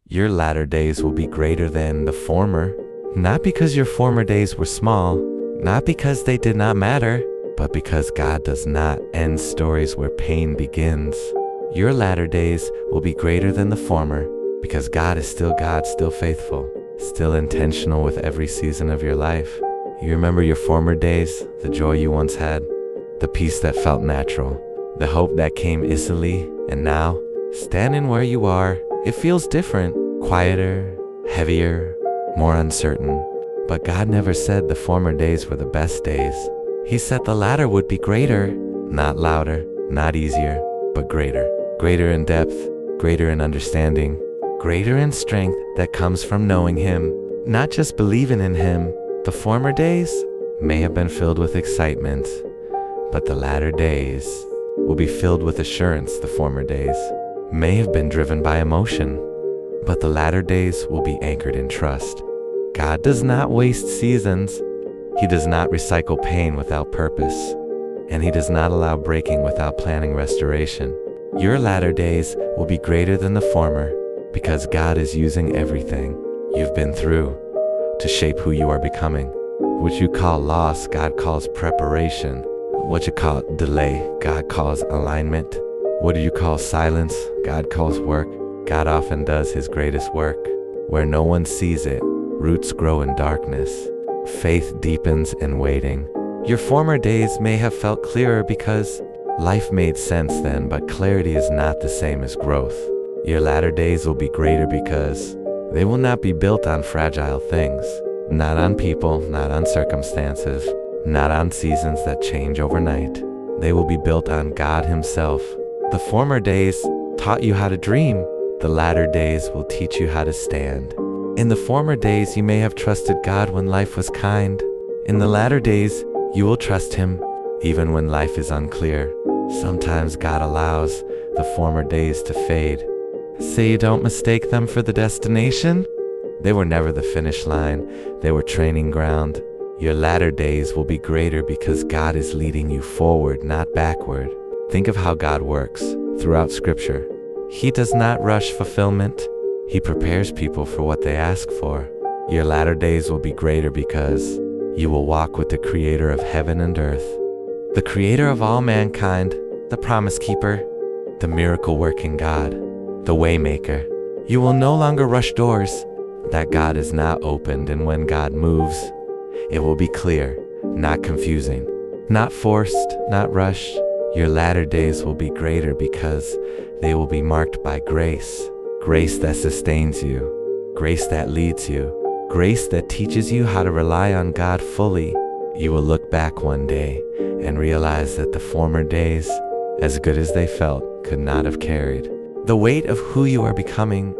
Your latter days will be greater than the former, not because your former days were small, not because they did not matter, but because God does not end stories where pain begins. Your latter days will be greater than the former because God is still God, still faithful, still intentional with every season of your life. You remember your former days, the joy you once had, the peace that felt natural, the hope that came easily, and now, standing where you are, it feels different, quieter, heavier, more uncertain. But God never said the former days were the best days. He said the latter would be greater, not louder, not easier, but greater. Greater in depth, greater in understanding, greater in strength that comes from knowing Him, not just believing in Him. The former days may have been filled with excitement, but the latter days will be filled with assurance. The former days may have been driven by emotion, but the latter days will be anchored in trust. God does not waste seasons. He does not recycle pain without purpose, and He does not allow breaking without planning restoration. Your latter days will be greater than the former because God is using everything you've been through to shape who you are becoming. What you call loss, God calls preparation. What you call delay, God calls alignment. What do you call silence? God calls work. God often does His greatest work where no one sees it. Roots grow in darkness. Faith deepens in waiting. Your former days may have felt clearer because life made sense then, but clarity is not the same as growth. Your latter days will be greater because they will not be built on fragile things, not on people, not on circumstances, not on seasons that change overnight. They will be built on God Himself. The former days taught you how to dream. The latter days will teach you how to stand. In the former days, you may have trusted God when life was kind. In the latter days, you will trust Him even when life is unclear. Sometimes God allows the former days to fade. Say you don't mistake them for the destination. They were never the finish line. They were training ground. Your latter days will be greater because God is leading you forward, not backward. Think of how God works throughout Scripture. He does not rush fulfillment. He prepares people for what they ask for. Your latter days will be greater because you will walk with the Creator of heaven and earth, the Creator of all mankind, the Promise Keeper, the miracle-working God, the Waymaker. You will no longer rush doors that God has not opened, and when God moves, it will be clear, not confusing, not forced, not rushed. Your latter days will be greater because they will be marked by grace. Grace that sustains you, grace that leads you, grace that teaches you how to rely on God fully. You will look back one day and realize that the former days, as good as they felt, could not have carried the weight of who you are becoming